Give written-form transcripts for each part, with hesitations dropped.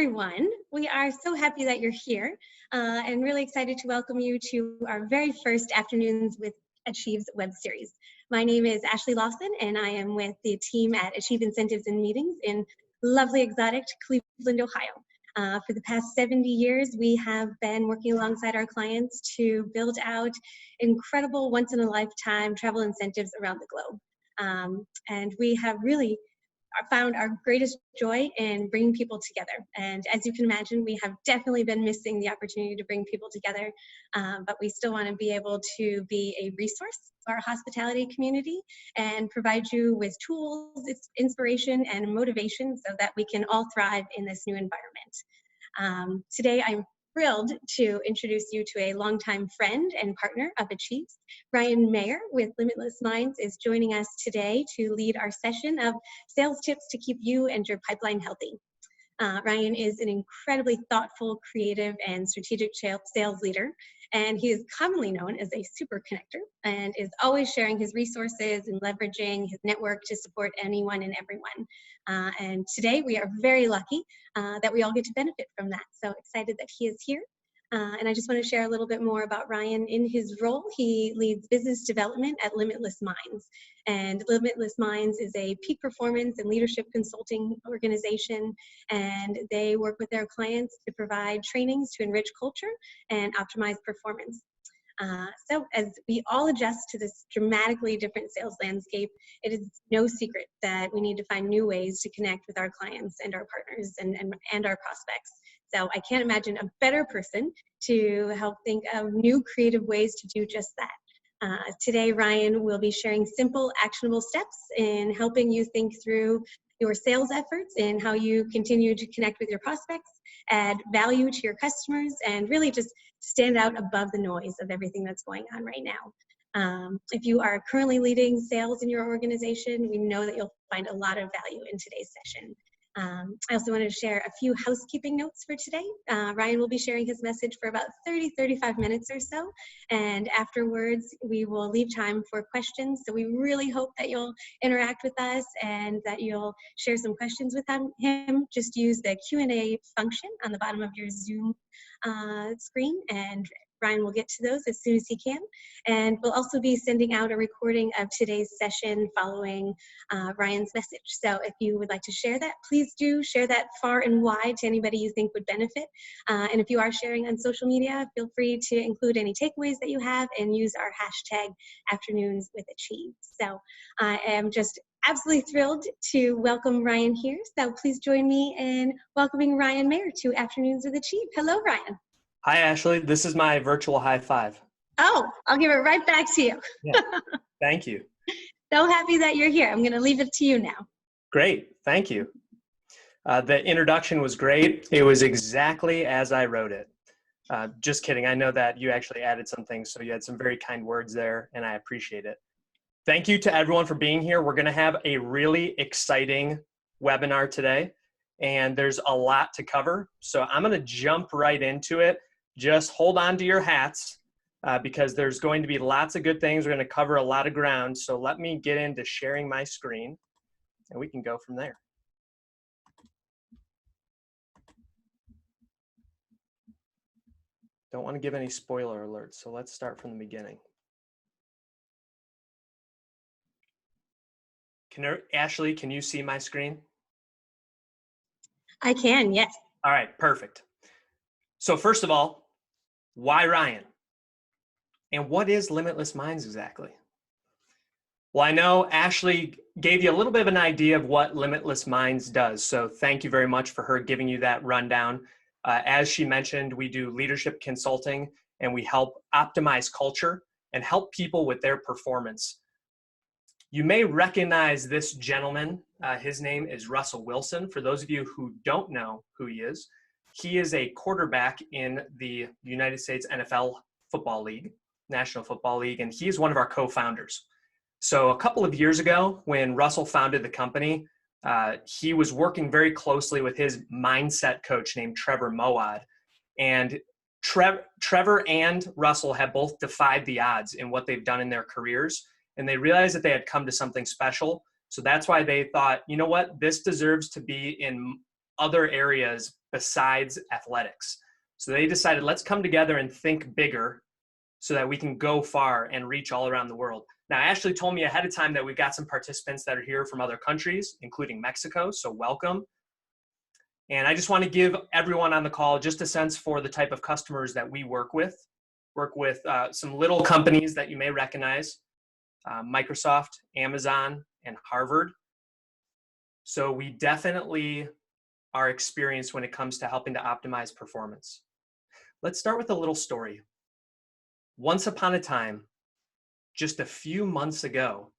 everyone. We are so happy that you're here and really excited to welcome you to our very first Afternoons with Achieve's web series. My name is Ashley Lawson, and I am with the team at Achieve Incentives and Meetings in lovely, exotic Cleveland, Ohio. For the past 70 years, we have been working alongside our clients to build out incredible once-in-a-lifetime travel incentives around the globe. And we have really found our greatest joy in bringing people together. And as you can imagine, we have definitely been missing the opportunity to bring people together, but we still want to be able to be a resource for our hospitality community and provide you with tools, inspiration, and motivation so that we can all thrive in this new environment. Today, I'm thrilled to introduce you to a longtime friend and partner of Achieve's. Ryan Mayer with Limitless Minds is joining us today to lead our session of sales tips to keep you and your pipeline healthy. Ryan is an incredibly thoughtful, creative, and strategic sales leader, and he is commonly known as a super connector and is always sharing his resources and leveraging his network to support anyone and everyone. And today we are very lucky that we all get to benefit from that. So excited that he is here. And I just want to share a little bit more about Ryan. In his role, he leads business development at Limitless Minds. And Limitless Minds is a peak performance and leadership consulting organization. And they work with their clients to provide trainings to enrich culture and optimize performance. So as we all adjust to this dramatically different sales landscape, it is no secret that we need to find new ways to connect with our clients and our partners and our prospects. So I can't imagine a better person to help think of new creative ways to do just that. Today, Ryan will be sharing simple, actionable steps in helping you think through your sales efforts and how you continue to connect with your prospects, add value to your customers, and really just stand out above the noise of everything that's going on right now. If you are currently leading sales in your organization, we know that you'll find a lot of value in today's session. I also wanted to share a few housekeeping notes for today. Ryan will be sharing his message for about 30-35 minutes or so, and afterwards we will leave time for questions. So we really hope that you'll interact with us and that you'll share some questions with him. Just use the Q&A function on the bottom of your Zoom screen, and Ryan will get to those as soon as he can. And we'll also be sending out a recording of today's session following Ryan's message. So if you would like to share that, please do share that far and wide to anybody you think would benefit. And if you are sharing on social media, feel free to include any takeaways that you have and use our hashtag Afternoons with Achieve. So I am just absolutely thrilled to welcome Ryan here. So please join me in welcoming Ryan Mayer to Afternoons with Achieve. Hello, Ryan. Hi, Ashley. This is my virtual high five. Oh, I'll give it right back to you. Yeah. Thank you. So happy that you're here. I'm going to leave it to you now. Great. Thank you. The introduction was great. It was exactly as I wrote it. Just kidding. I know that you actually added some things, so you had some very kind words there, and I appreciate it. Thank you to everyone for being here. We're going to have a really exciting webinar today, and there's a lot to cover. So I'm going to jump right into it. Just hold on to your hats because there's going to be lots of good things. We're going to cover a lot of ground. So let me get into sharing my screen and we can go from there. Don't want to give any spoiler alerts. So let's start from the beginning. Ashley, can you see my screen? I can, yes. All right, perfect. So first of all, why Ryan? And what is Limitless Minds exactly? Well, I know Ashley gave you a little bit of an idea of what Limitless Minds does. So thank you very much for her giving you that rundown. As she mentioned, we do leadership consulting and we help optimize culture and help people with their performance. You may recognize this gentleman. His name is Russell Wilson. For those of you who don't know who he is a quarterback in the United States NFL Football League, National Football League, and he is one of our co-founders. So a couple of years ago, when Russell founded the company, he was working very closely with his mindset coach named Trevor Moawad. And Trevor and Russell have both defied the odds in what they've done in their careers. And they realized that they had come to something special. So that's why they thought, you know what, this deserves to be in other areas besides athletics. So they decided, let's come together and think bigger so that we can go far and reach all around the world. Now, Ashley told me ahead of time that we've got some participants that are here from other countries, including Mexico, so welcome. And I just want to give everyone on the call just a sense for the type of customers that we work with. Some little companies that you may recognize, Microsoft, Amazon, and Harvard. So we definitely are experienced when it comes to helping to optimize performance. Let's start with a little story. Once upon a time, just a few months ago,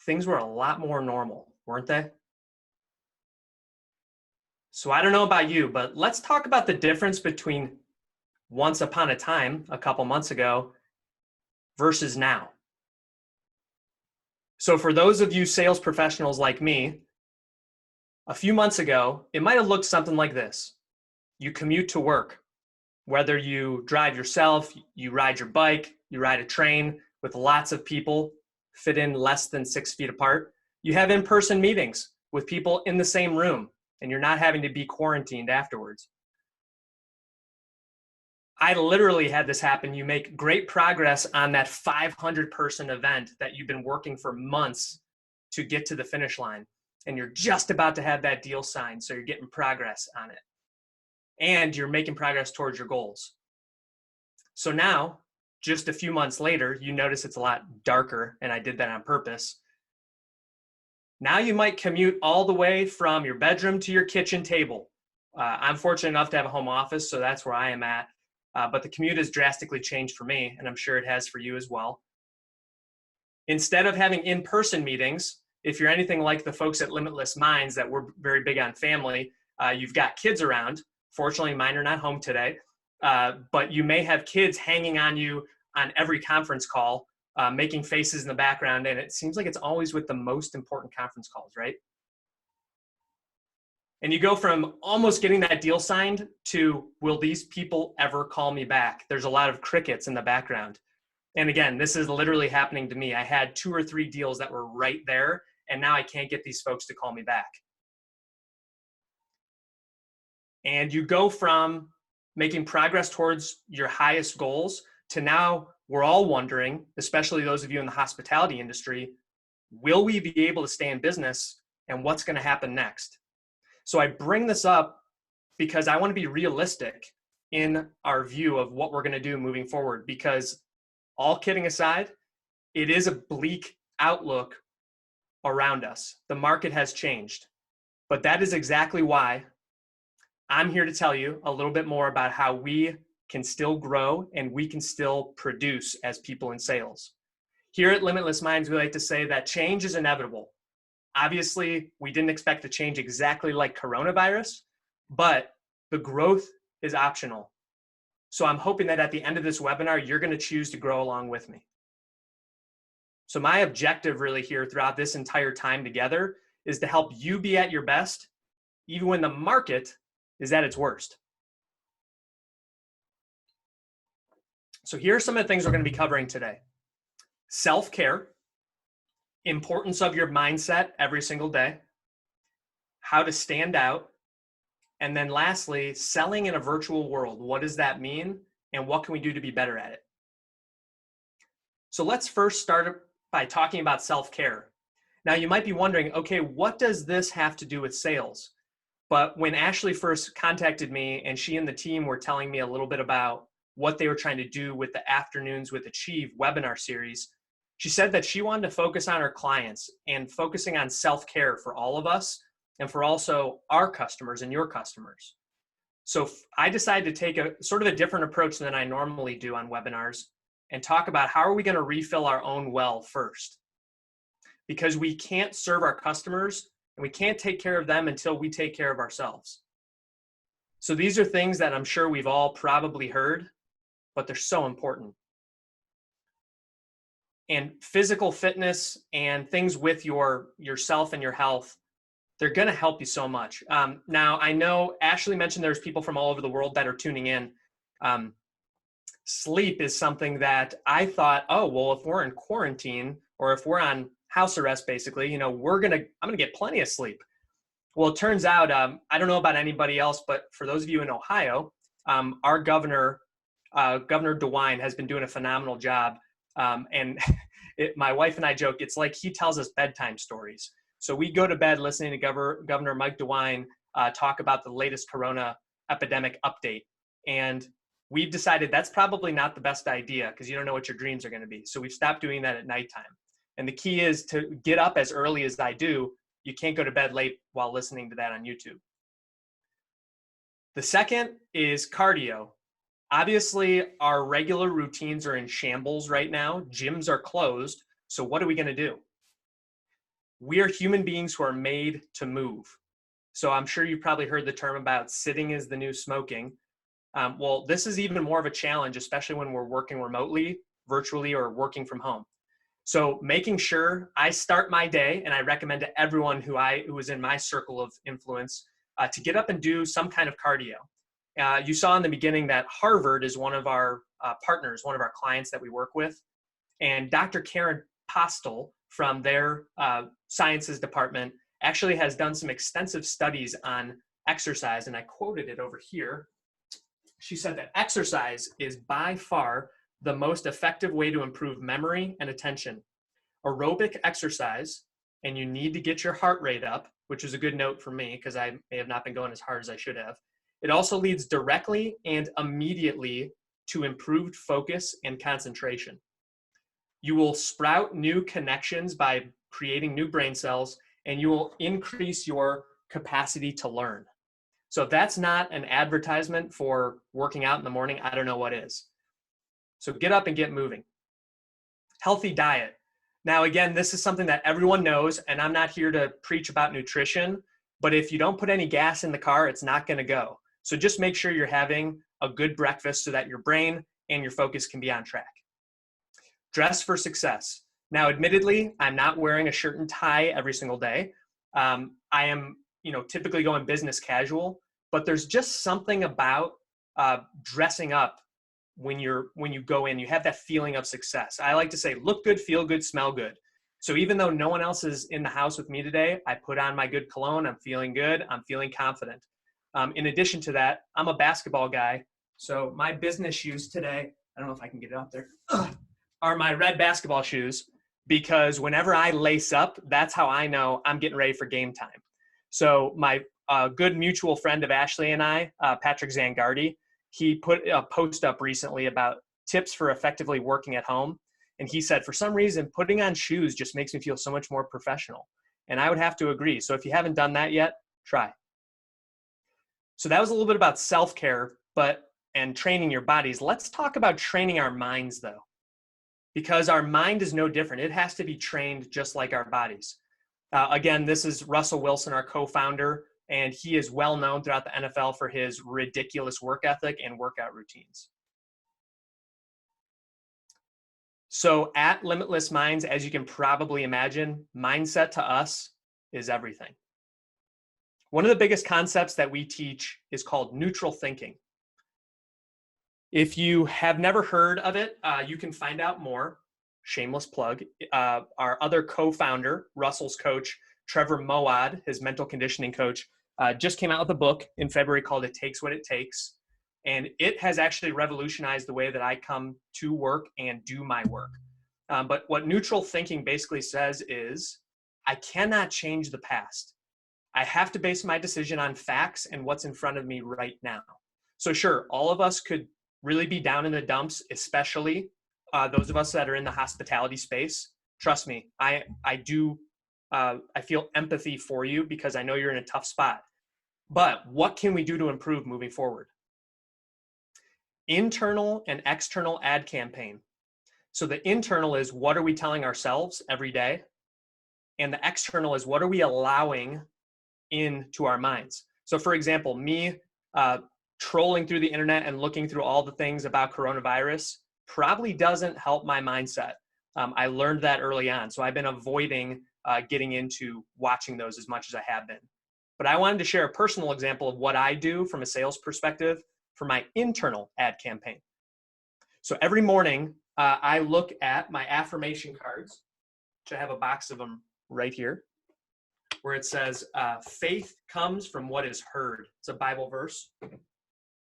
things were a lot more normal, weren't they? So I don't know about you, but let's talk about the difference between once upon a time, a couple months ago, versus now. So for those of you sales professionals like me, a few months ago, it might have looked something like this. You commute to work, whether you drive yourself, you ride your bike, you ride a train with lots of people, fit in less than 6 feet apart. You have in-person meetings with people in the same room, and you're not having to be quarantined afterwards. I literally had this happen. You make great progress on that 500-person event that you've been working for months to get to the finish line, and you're just about to have that deal signed, so you're getting progress on it. And you're making progress towards your goals. So now, just a few months later, you notice it's a lot darker, and I did that on purpose. Now you might commute all the way from your bedroom to your kitchen table. I'm fortunate enough to have a home office, so that's where I am at. But the commute has drastically changed for me, and I'm sure it has for you as well. Instead of having in-person meetings, if you're anything like the folks at Limitless Minds that we're very big on family, you've got kids around. Fortunately, mine are not home today, but you may have kids hanging on you on every conference call, making faces in the background, and it seems like it's always with the most important conference calls, right? And you go from almost getting that deal signed to, will these people ever call me back? There's a lot of crickets in the background. And again, this is literally happening to me. I had 2 or 3 deals that were right there, and now I can't get these folks to call me back. And you go from making progress towards your highest goals to now we're all wondering, especially those of you in the hospitality industry, will we be able to stay in business, and what's going to happen next? So I bring this up because I want to be realistic in our view of what we're going to do moving forward, because all kidding aside, it is a bleak outlook around us. The market has changed, but that is exactly why I'm here to tell you a little bit more about how we can still grow and we can still produce as people in sales. Here at Limitless Minds, we like to say that change is inevitable. Obviously, we didn't expect to change exactly like coronavirus, but the growth is optional. So I'm hoping that at the end of this webinar, you're going to choose to grow along with me. So my objective really here throughout this entire time together is to help you be at your best, even when the market is at its worst. So here are some of the things we're going to be covering today. Self-care, importance of your mindset every single day, how to stand out, and then lastly, selling in a virtual world. What does that mean, and what can we do to be better at it? So let's first start by talking about self-care. Now you might be wondering, okay, what does this have to do with sales? But when Ashley first contacted me and she and the team were telling me a little bit about what they were trying to do with the Afternoons with Achieve webinar series, she said that she wanted to focus on her clients and focusing on self-care for all of us and for also our customers and your customers. So I decided to take a sort of a different approach than I normally do on webinars and talk about how are we going to refill our own well first. Because we can't serve our customers and we can't take care of them until we take care of ourselves. So these are things that I'm sure we've all probably heard, but they're so important. And physical fitness and things with yourself and your health, they're going to help you so much. Now, I know Ashley mentioned there's people from all over the world that are tuning in. Sleep is something that I thought, oh, well, if we're in quarantine or if we're on house arrest, basically, I'm going to get plenty of sleep. Well, it turns out, I don't know about anybody else, but for those of you in Ohio, our governor, Governor DeWine, has been doing a phenomenal job. And my wife and I joke, it's like he tells us bedtime stories. So we go to bed listening to Governor Mike DeWine talk about the latest corona epidemic update. And we've decided that's probably not the best idea because you don't know what your dreams are going to be. So we've stopped doing that at nighttime. And the key is to get up as early as I do. You can't go to bed late while listening to that on YouTube. The second is cardio. Obviously, our regular routines are in shambles right now. Gyms are closed. So what are we going to do? We are human beings who are made to move. So I'm sure you've probably heard the term about sitting is the new smoking. Well, this is even more of a challenge, especially when we're working remotely, virtually, or working from home. So making sure I start my day, and I recommend to everyone who is in my circle of influence to get up and do some kind of cardio. You saw in the beginning that Harvard is one of our partners, one of our clients that we work with. And Dr. Karen Postel from their sciences department actually has done some extensive studies on exercise. And I quoted it over here. She said that exercise is by far the most effective way to improve memory and attention. Aerobic exercise, and you need to get your heart rate up, which is a good note for me because I may have not been going as hard as I should have. It also leads directly and immediately to improved focus and concentration. You will sprout new connections by creating new brain cells, and you will increase your capacity to learn. So if that's not an advertisement for working out in the morning, I don't know what is. So get up and get moving. Healthy diet. Now, again, this is something that everyone knows, and I'm not here to preach about nutrition, but if you don't put any gas in the car, it's not going to go. So just make sure you're having a good breakfast so that your brain and your focus can be on track. Dress for success. Now, admittedly, I'm not wearing a shirt and tie every single day. I am, typically going business casual, but there's just something about dressing up when you go in, you have that feeling of success. I like to say, look good, feel good, smell good. So even though no one else is in the house with me today, I put on my good cologne. I'm feeling good. I'm feeling confident. In addition to that, I'm a basketball guy. So my business shoes today, I don't know if I can get it up there, are my red basketball shoes, because whenever I lace up, that's how I know I'm getting ready for game time. So my good mutual friend of Ashley and I, Patrick Zangardi, he put a post up recently about tips for effectively working at home. And he said, for some reason, putting on shoes just makes me feel so much more professional. And I would have to agree. So if you haven't done that yet, try. So that was a little bit about self-care, and training your bodies. Let's talk about training our minds though, because our mind is no different. It has to be trained just like our bodies. Again, this is Russell Wilson, our co-founder, and he is well known throughout the NFL for his ridiculous work ethic and workout routines. So at Limitless Minds, as you can probably imagine, mindset to us is everything. One of the biggest concepts that we teach is called neutral thinking. If you have never heard of it, you can find out more. Shameless plug. Our other co-founder, Russell's coach, Trevor Moawad, his mental conditioning coach, just came out with a book in February called It Takes What It Takes. And it has actually revolutionized the way that I come to work and do my work. But what neutral thinking basically says is, I cannot change the past. I have to base my decision on facts and what's in front of me right now. So sure, all of us could really be down in the dumps, especially those of us that are in the hospitality space. Trust me, I feel empathy for you because I know you're in a tough spot. But what can we do to improve moving forward? Internal and external ad campaign. So the internal is, what are we telling ourselves every day? And the external is, what are we allowing into our minds? So for example, me trolling through the internet and looking through all the things about coronavirus probably doesn't help my mindset. I learned that early on. So I've been avoiding getting into watching those as much as I have been. But I wanted to share a personal example of what I do from a sales perspective for my internal ad campaign. So every morning, I look at my affirmation cards, which I have a box of them right here. where it says, faith comes from what is heard. It's a Bible verse.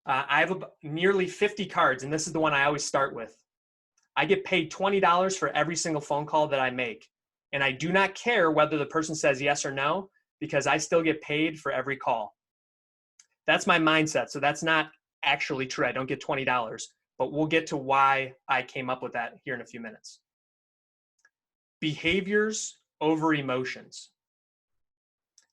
I have nearly 50 cards, and this is the one I always start with. I get paid $20 for every single phone call that I make. And I do not care whether the person says yes or no, because I still get paid for every call. That's my mindset. So that's not actually true. I don't get $20, but we'll get to why I came up with that here in a few minutes. Behaviors over emotions.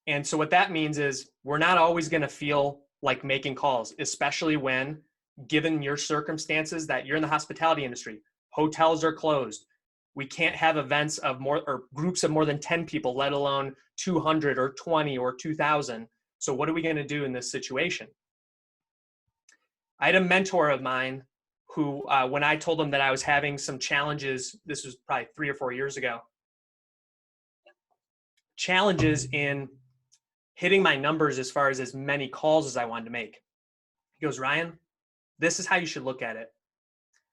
And so what that means is we're not always going to feel like making calls, especially when, given your circumstances, that you're in the hospitality industry, hotels are closed. We can't have events of more or groups of more than 10 people, let alone 200 or 20 or 2,000. So what are we going to do in this situation? I had a mentor of mine who, when I told him that I was having some challenges, this was probably 3 or 4 years ago, challenges in hitting my numbers as far as many calls as I wanted to make. He goes, Ryan, this is how you should look at it.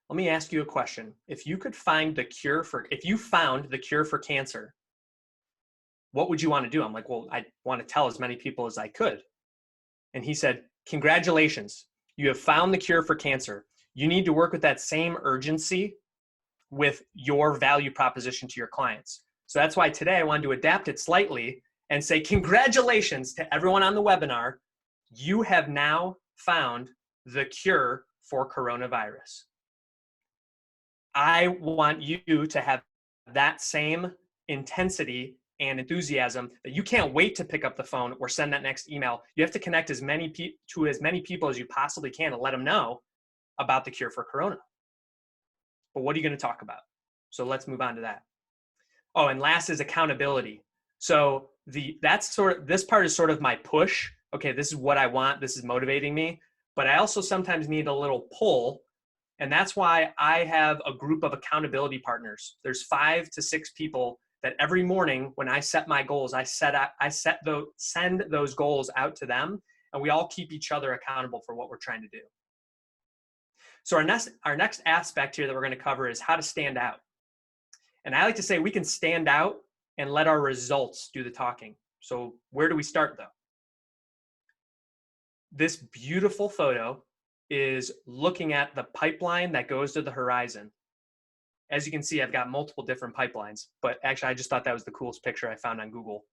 Let me ask you a question. If you found the cure for cancer, what would you want to do? I'm like, well, I want to tell as many people as I could. And he said, congratulations, you have found the cure for cancer. You need to work with that same urgency with your value proposition to your clients. So that's why today I wanted to adapt it slightly and say, congratulations to everyone on the webinar. You have now found the cure for coronavirus. I want you to have that same intensity and enthusiasm that you can't wait to pick up the phone or send that next email. You have to connect to as many people as you possibly can and let them know about the cure for corona. But what are you going to talk about? So let's move on to that. Oh, and last is accountability. So this part is sort of my push. Okay, this is what I want. This is motivating me. But I also sometimes need a little pull. And that's why I have a group of accountability partners. There's 5 to 6 people that every morning when I set my goals, I send those goals out to them, and we all keep each other accountable for what we're trying to do. So our next aspect here that we're going to cover is how to stand out. And I like to say we can stand out and let our results do the talking. So where do we start though? This beautiful photo is looking at the pipeline that goes to the horizon. As you can see, I've got multiple different pipelines, but actually I just thought that was the coolest picture I found on Google.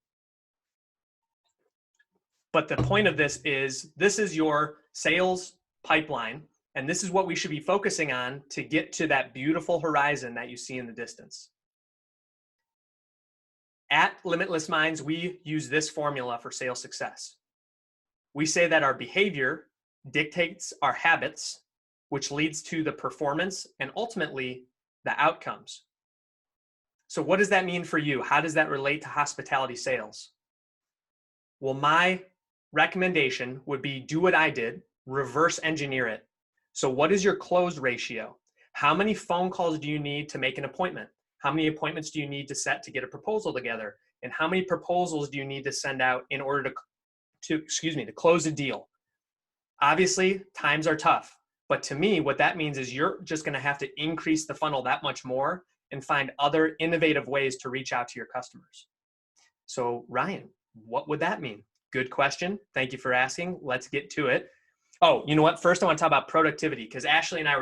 But the point of this is your sales pipeline, and this is what we should be focusing on to get to that beautiful horizon that you see in the distance. At Limitless Minds, we use this formula for sales success. We say that our behavior dictates our habits, which leads to the performance and ultimately the outcomes. So what does that mean for you? How does that relate to hospitality sales? Well, my recommendation would be do what I did, reverse engineer it. So what is your close ratio? How many phone calls do you need to make an appointment? How many appointments do you need to set to get a proposal together? And how many proposals do you need to send out in order to close a deal? Obviously, times are tough. But to me, what that means is you're just going to have to increase the funnel that much more and find other innovative ways to reach out to your customers. So Ryan, what would that mean? Good question. Thank you for asking. Let's get to it. Oh, you know what? First, I want to talk about productivity because Ashley and I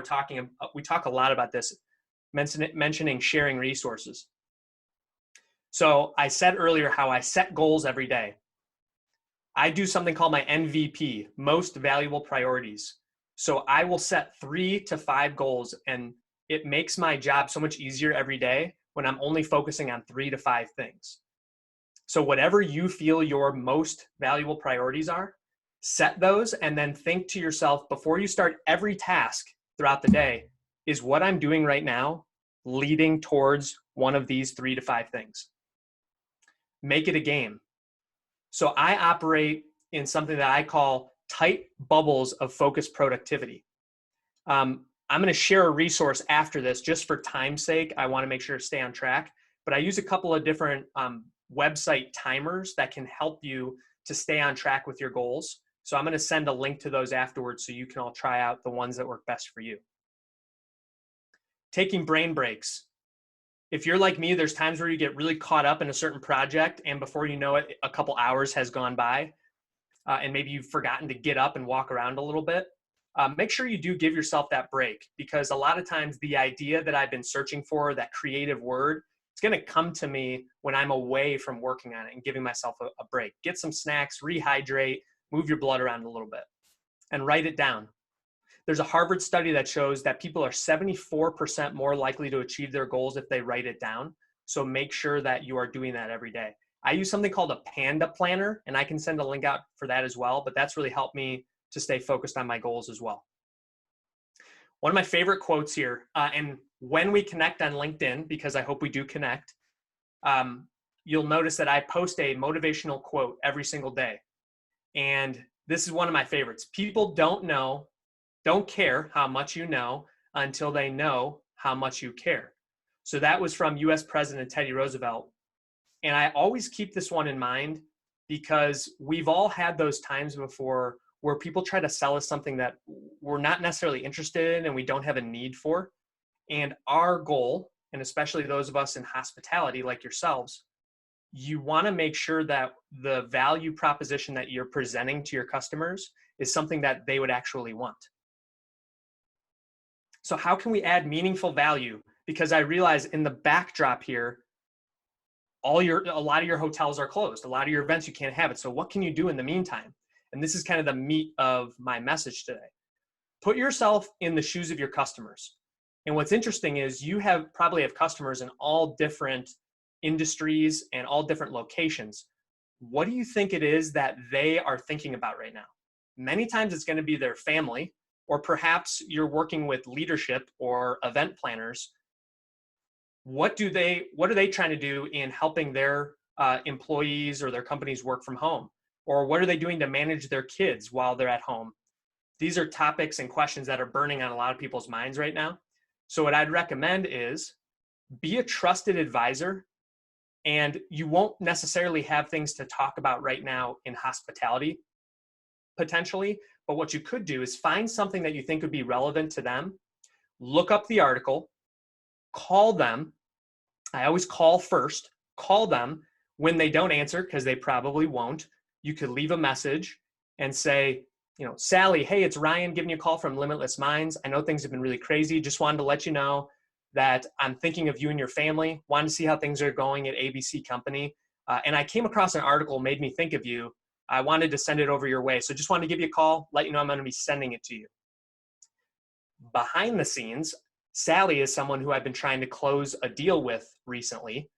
we talk a lot about this, mentioning sharing resources. So I said earlier how I set goals every day. I do something called my MVP, most valuable priorities. So I will set 3 to 5 goals, and it makes my job so much easier every day when I'm only focusing on 3 to 5 things. So whatever you feel your most valuable priorities are, set those and then think to yourself before you start every task throughout the day, is what I'm doing right now leading towards one of these 3 to 5 things? Make it a game. So I operate in something that I call tight bubbles of focused productivity. I'm going to share a resource after this just for time's sake. I want to make sure to stay on track, but I use a couple of different website timers that can help you to stay on track with your goals. So I'm going to send a link to those afterwards so you can all try out the ones that work best for you. Taking brain breaks. if you're like me, there's times where you get really caught up in a certain project, and before you know it, a couple hours has gone by, and maybe you've forgotten to get up and walk around a little bit. Make sure you do give yourself that break, because a lot of times the idea that I've been searching for, that creative word, it's going to come to me when I'm away from working on it and giving myself a break. Get some snacks, rehydrate, move your blood around a little bit, and write it down. There's a Harvard study that shows that people are 74% more likely to achieve their goals if they write it down. So make sure that you are doing that every day. I use something called a Panda planner, and I can send a link out for that as well, but that's really helped me to stay focused on my goals as well. One of my favorite quotes here, and when we connect on LinkedIn, because I hope we do connect, you'll notice that I post a motivational quote every single day. And this is one of my favorites. People don't care how much you know until they know how much you care. So that was from US President Teddy Roosevelt. And I always keep this one in mind, because we've all had those times before where people try to sell us something that we're not necessarily interested in and we don't have a need for. And our goal, and especially those of us in hospitality like yourselves, you want to make sure that the value proposition that you're presenting to your customers is something that they would actually want. So how can we add meaningful value? Because I realize in the backdrop here, a lot of your hotels are closed. A lot of your events, you can't have it. So what can you do in the meantime? And this is kind of the meat of my message today. Put yourself in the shoes of your customers. And what's interesting is you probably have customers in all different industries and all different locations. What do you think it is that they are thinking about right now? Many times it's going to be their family, or perhaps you're working with leadership or event planners. What are they trying to do in helping their employees or their companies work from home? Or what are they doing to manage their kids while they're at home? These are topics and questions that are burning on a lot of people's minds right now. So what I'd recommend is be a trusted advisor, and you won't necessarily have things to talk about right now in hospitality, potentially, but what you could do is find something that you think would be relevant to them, look up the article, call them. I always call first, call them. When they don't answer, because they probably won't, you could leave a message and say, Sally, hey, it's Ryan giving you a call from Limitless Minds. I know things have been really crazy. Just wanted to let you know that I'm thinking of you and your family. Wanted to see how things are going at ABC Company. And I came across an article, made me think of you. I wanted to send it over your way. So just wanted to give you a call, let you know I'm going to be sending it to you. Behind the scenes, Sally is someone who I've been trying to close a deal with recently.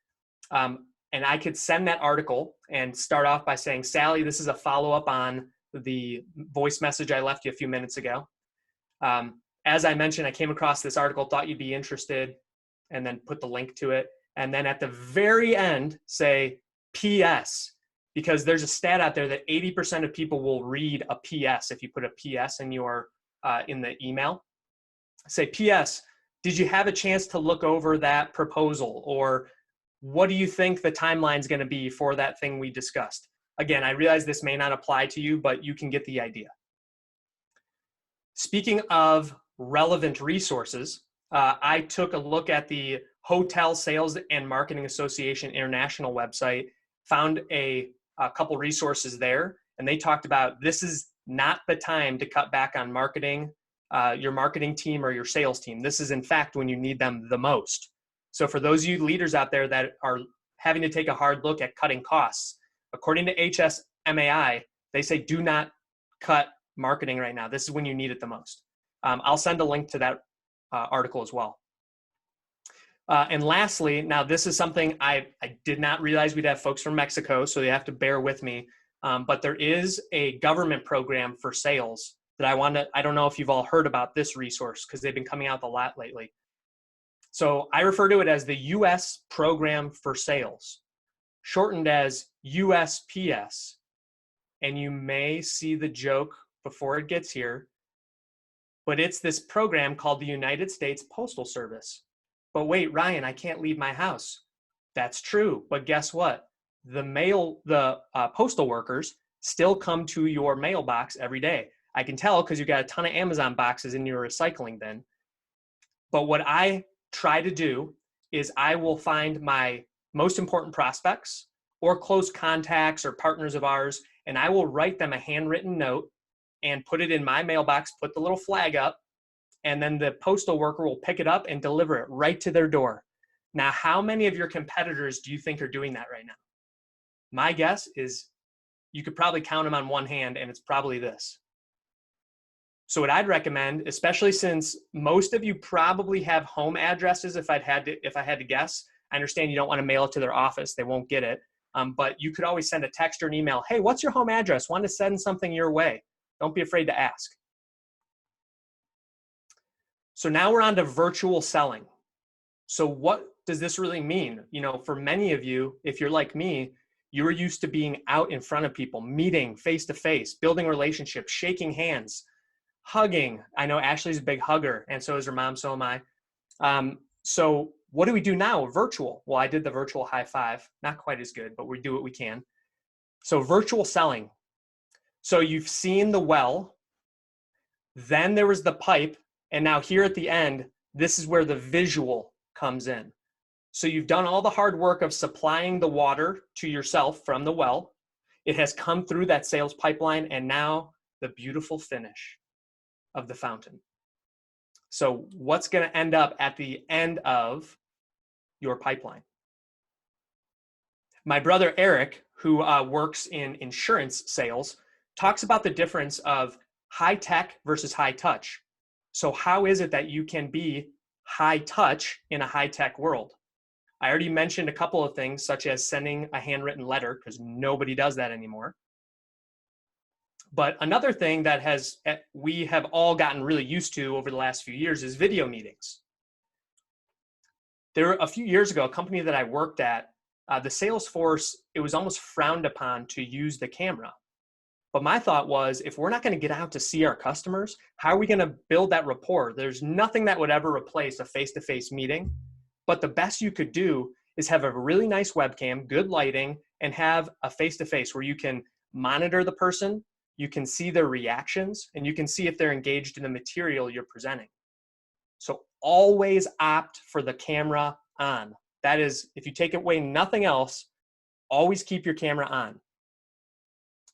And I could send that article and start off by saying, Sally, this is a follow-up on the voice message I left you a few minutes ago. As I mentioned, I came across this article, thought you'd be interested, and then put the link to it. And then at the very end, say PS, because there's a stat out there that 80% of people will read a PS if you put a PS in the email. Say, PS, did you have a chance to look over that proposal? Or what do you think the timeline is going to be for that thing we discussed? Again, I realize this may not apply to you, but you can get the idea. Speaking of relevant resources, I took a look at the Hotel Sales and Marketing Association International website, found a couple resources there, and they talked about this is not the time to cut back on marketing, your marketing team or your sales team. This is, in fact, when you need them the most. So for those of you leaders out there that are having to take a hard look at cutting costs, according to HSMAI, they say do not cut marketing right now. This is when you need it the most. I'll send a link to that article as well. And lastly, now this is something I did not realize we'd have folks from Mexico, so you have to bear with me. But there is a government program for sales that I don't know if you've all heard about this resource, because they've been coming out a lot lately. So I refer to it as the U.S. Program for Sales, shortened as USPS. And you may see the joke before it gets here, but it's this program called the United States Postal Service. But wait, Ryan, I can't leave my house. That's true, but guess what? The postal workers still come to your mailbox every day. I can tell because you got a ton of Amazon boxes in your recycling bin. But what I try to do is I will find my most important prospects or close contacts or partners of ours, and I will write them a handwritten note and put it in my mailbox, put the little flag up, and then the postal worker will pick it up and deliver it right to their door. Now, how many of your competitors do you think are doing that right now? My guess is you could probably count them on one hand, and it's probably this. So what I'd recommend, especially since most of you probably have home addresses, if I had to guess, I understand you don't want to mail it to their office. They won't get it. But you could always send a text or an email. Hey, what's your home address? Want to send something your way? Don't be afraid to ask. So now we're on to virtual selling. So what does this really mean? You know, for many of you, if you're like me, you're used to being out in front of people, meeting face to face, building relationships, shaking hands, hugging. I know Ashley's a big hugger, and so is her mom, so am I. So what do we do now? Virtual. Well, I did the virtual high five. Not quite as good, but we do what we can. So virtual selling. So you've seen the well, then there was the pipe, and now here at the end, this is where the visual comes in. So you've done all the hard work of supplying the water to yourself from the well. It has come through that sales pipeline, and now the beautiful finish of the fountain. So what's going to end up at the end of your pipeline? My brother Eric, who works in insurance sales, talks about the difference of high tech versus high touch. So how is it that you can be high touch in a high tech world? I already mentioned a couple of things, such as sending a handwritten letter, because nobody does that anymore. But another thing that we have all gotten really used to over the last few years is video meetings. A few years ago, a company that I worked at, the sales force, it was almost frowned upon to use the camera. But my thought was, if we're not going to get out to see our customers, how are we going to build that rapport? There's nothing that would ever replace a face-to-face meeting. But the best you could do is have a really nice webcam, good lighting, and have a face-to-face where you can monitor the person, you can see their reactions, and you can see if they're engaged in the material you're presenting. So always opt for the camera on. That is, if you take away nothing else, always keep your camera on.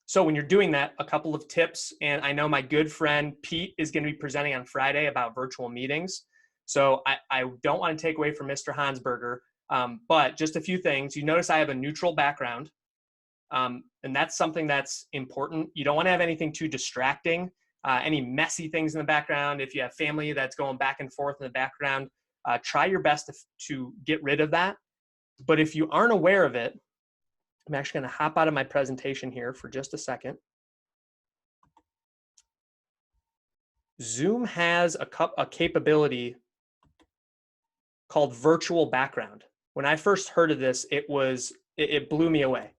So when you're doing that, a couple of tips, and I know my good friend Pete is going to be presenting on Friday about virtual meetings. So I don't want to take away from Mr. Hansberger, but just a few things. You notice I have a neutral background, and that's something that's important. You don't want to have anything too distracting, any messy things in the background. If you have family that's going back and forth in the background, try your best to get rid of that. But if you aren't aware of it, I'm actually going to hop out of my presentation here for just a second. Zoom has a capability called virtual background. When I first heard of this, it blew me away.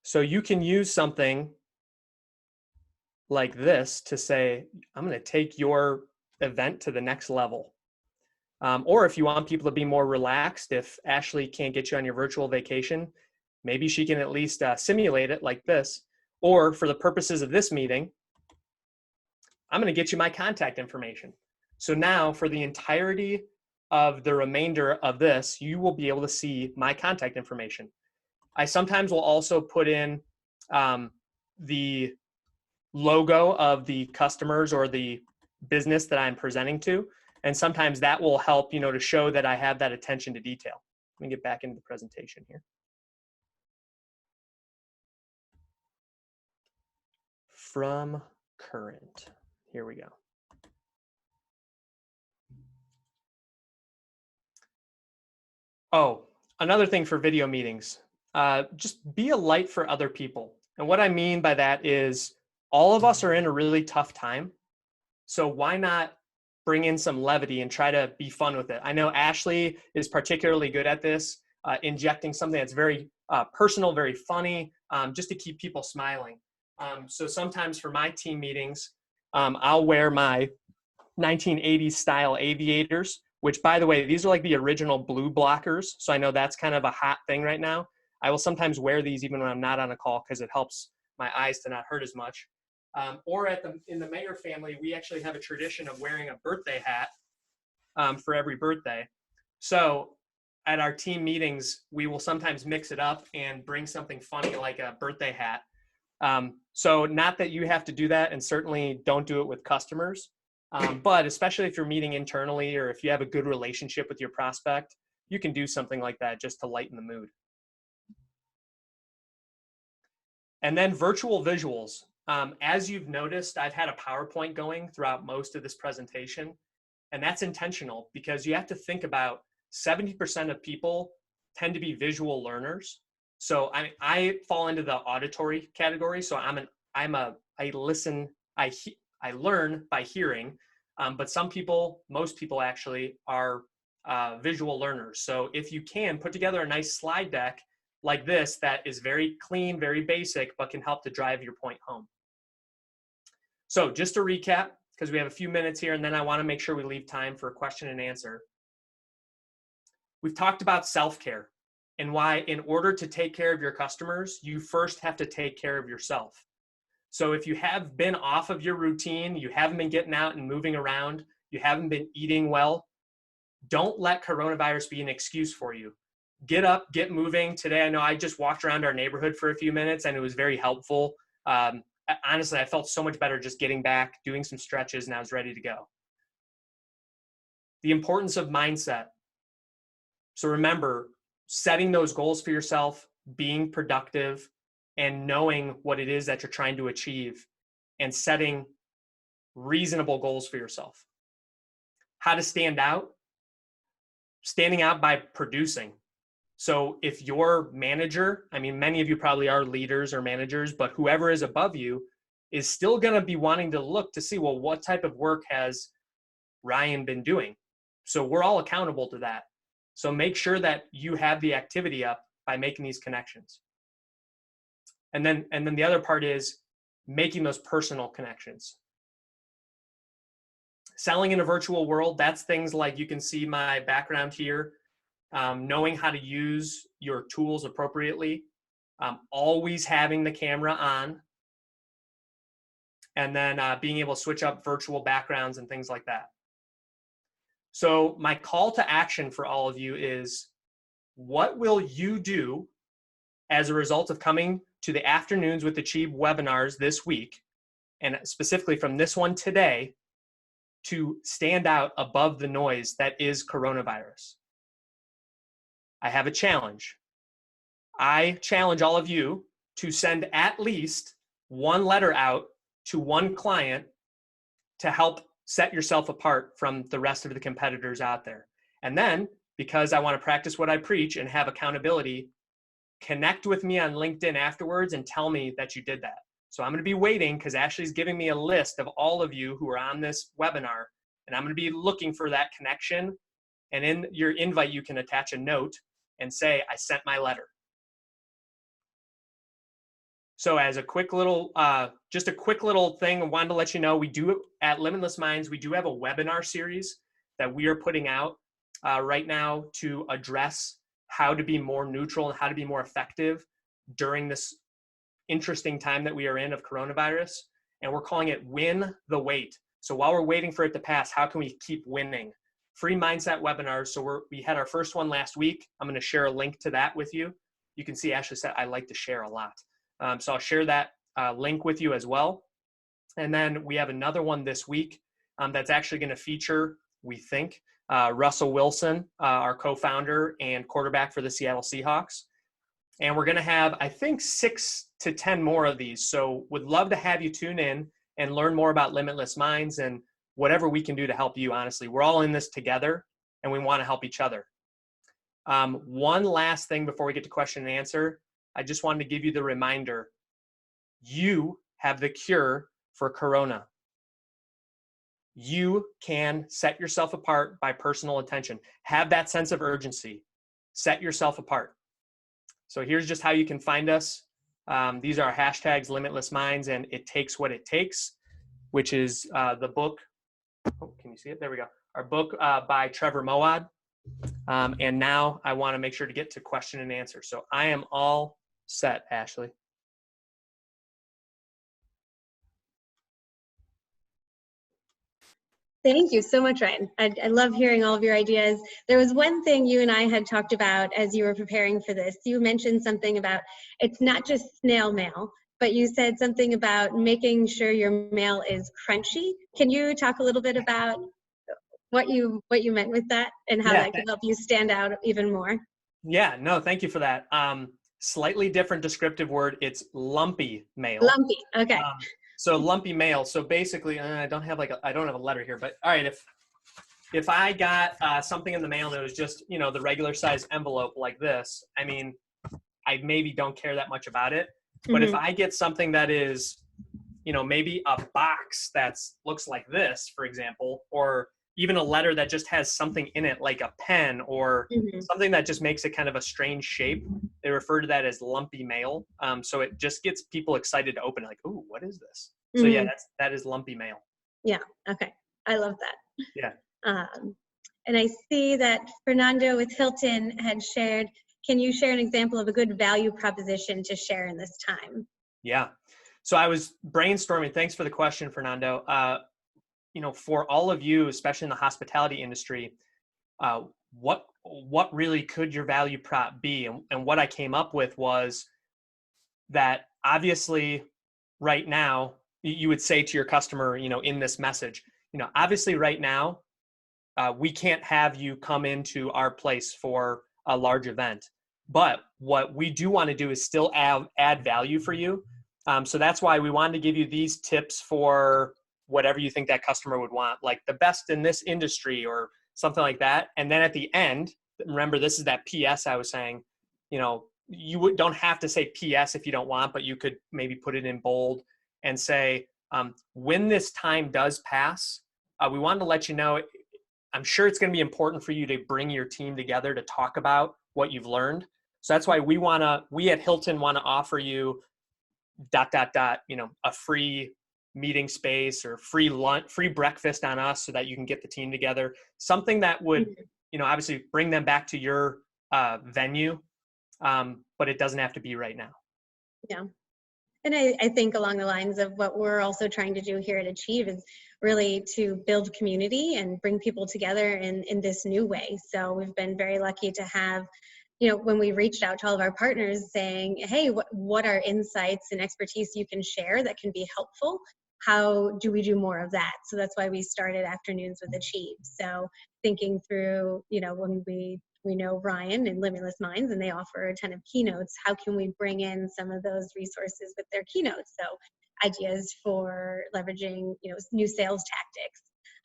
So you can use something like this to say, I'm going to take your event to the next level. Or if you want people to be more relaxed, if Ashley can't get you on your virtual vacation, maybe she can at least simulate it like this. Or for the purposes of this meeting, I'm going to get you my contact information. So now for the entirety of the remainder of this, you will be able to see my contact information. I sometimes will also put in the logo of the customers or the business that I'm presenting to. And sometimes that will help, to show that I have that attention to detail. Let me get back into the presentation here. From current, here we go. Oh, another thing for video meetings, just be a light for other people. And what I mean by that is all of us are in a really tough time. So why not bring in some levity and try to be fun with it? I know Ashley is particularly good at this, injecting something that's very personal, very funny, just to keep people smiling. So sometimes for my team meetings, I'll wear my 1980s style aviators, which, by the way, these are like the original blue blockers. So I know that's kind of a hot thing right now. I will sometimes wear these even when I'm not on a call because it helps my eyes to not hurt as much. Or in the Mayer family, we actually have a tradition of wearing a birthday hat for every birthday. So at our team meetings, we will sometimes mix it up and bring something funny like a birthday hat. So not that you have to do that, and certainly don't do it with customers, but especially if you're meeting internally or if you have a good relationship with your prospect, you can do something like that just to lighten the mood. And then virtual visuals. As you've noticed, I've had a PowerPoint going throughout most of this presentation, and that's intentional because you have to think about 70% of people tend to be visual learners. So I fall into the auditory category. So I listen, I learn by hearing, but most people actually are visual learners. So if you can put together a nice slide deck like this that is very clean, very basic, but can help to drive your point home. So just to recap, because we have a few minutes here, and then I want to make sure we leave time for a question and answer. We've talked about self-care and why in order to take care of your customers, you first have to take care of yourself. So if you have been off of your routine, you haven't been getting out and moving around, you haven't been eating well, don't let coronavirus be an excuse for you. Get up, get moving. Today, I know I just walked around our neighborhood for a few minutes and it was very helpful. Honestly, I felt so much better just getting back, doing some stretches, and I was ready to go. The importance of mindset. So remember, setting those goals for yourself, being productive, and knowing what it is that you're trying to achieve, and setting reasonable goals for yourself. How to stand out? Standing out by producing. So if your manager, I mean, many of you probably are leaders or managers, but whoever is above you is still going to be wanting to look to see, well, what type of work has Ryan been doing? So we're all accountable to that. So make sure that you have the activity up by making these connections. And then the other part is making those personal connections. Selling in a virtual world, that's things like, you can see my background here. Knowing how to use your tools appropriately, always having the camera on, and then being able to switch up virtual backgrounds and things like that. So my call to action for all of you is, what will you do as a result of coming to the Afternoons with Achieve webinars this week, and specifically from this one today, to stand out above the noise that is coronavirus? I have a challenge. I challenge all of you to send at least one letter out to one client to help set yourself apart from the rest of the competitors out there. And then, because I want to practice what I preach and have accountability, connect with me on LinkedIn afterwards and tell me that you did that. So I'm going to be waiting because Ashley's giving me a list of all of you who are on this webinar, and I'm going to be looking for that connection. And in your invite, you can attach a note and say, I sent my letter. So as a quick little, just a quick little thing, I wanted to let you know, we do at Limitless Minds, we do have a webinar series that we are putting out right now to address how to be more neutral and how to be more effective during this interesting time that we are in of coronavirus. And we're calling it Win the Wait. So while we're waiting for it to pass, how can we keep winning? Free mindset webinars. So we had our first one last week. I'm going to share a link to that with you. You can see Ashley said I like to share a lot. So I'll share that link with you as well. And then we have another one this week that's actually going to feature, we think, Russell Wilson, our co-founder and quarterback for the Seattle Seahawks. And we're going to have, I think, 6 to 10 more of these. So would love to have you tune in and learn more about Limitless Minds and whatever we can do to help you. Honestly, we're all in this together and we want to help each other. One last thing before we get to question and answer, I just wanted to give you the reminder, you have the cure for Corona. You can set yourself apart by personal attention. Have that sense of urgency. Set yourself apart. So here's just how you can find us. These are our hashtags, Limitless Minds, and It Takes What It Takes, which is the book. Oh, can you see it? There we go. Our book by Trevor Moawad. And now I want to make sure to get to question and answer. So I am all set, Ashley. Thank you so much, Ryan. I love hearing all of your ideas. There was one thing you and I had talked about as you were preparing for this. You mentioned something about it's not just snail mail, but you said something about making sure your mail is crunchy. Can you talk a little bit about what you meant with that and how Yeah. that could help you stand out even more? Yeah, no, thank you for that. Slightly different descriptive word. It's lumpy mail. Lumpy. Okay. So lumpy mail. So basically, I don't have a letter here, but all right, if I got something in the mail that was just, the regular size envelope like this, I mean, I maybe don't care that much about it. But if I get something that is, maybe a box that looks like this, for example, or even a letter that just has something in it like a pen or something that just makes it kind of a strange shape, they refer to that as lumpy mail. So it just gets people excited to open it, like, ooh, what is this? So yeah, that is lumpy mail. Yeah. Okay. I love that. Yeah. And I see that Fernando with Hilton had shared, can you share an example of a good value proposition to share in this time? Yeah. So I was brainstorming. Thanks for the question, Fernando. For all of you, especially in the hospitality industry, what really could your value prop be? And what I came up with was that obviously right now, you would say to your customer, in this message, obviously right now, we can't have you come into our place for a large event. But what we do want to do is still add value for you. So that's why we wanted to give you these tips for whatever you think that customer would want, like the best in this industry or something like that. And then at the end, remember, this is that PS I was saying, you don't have to say PS if you don't want, but you could maybe put it in bold and say, when this time does pass, we wanted to let you know, I'm sure it's going to be important for you to bring your team together to talk about what you've learned. So that's why we at Hilton want to offer you ... a free meeting space or free lunch, free breakfast on us so that you can get the team together. Something that would, obviously bring them back to your venue, but it doesn't have to be right now. Yeah. And I think along the lines of what we're also trying to do here at Achieve is really to build community and bring people together in this new way. So we've been very lucky to have, when we reached out to all of our partners saying, hey, what are insights and expertise you can share that can be helpful? How do we do more of that? So that's why we started Afternoons with Achieve. So thinking through, when we know Ryan and Limitless Minds, and they offer a ton of keynotes. How can we bring in some of those resources with their keynotes? So ideas for leveraging, new sales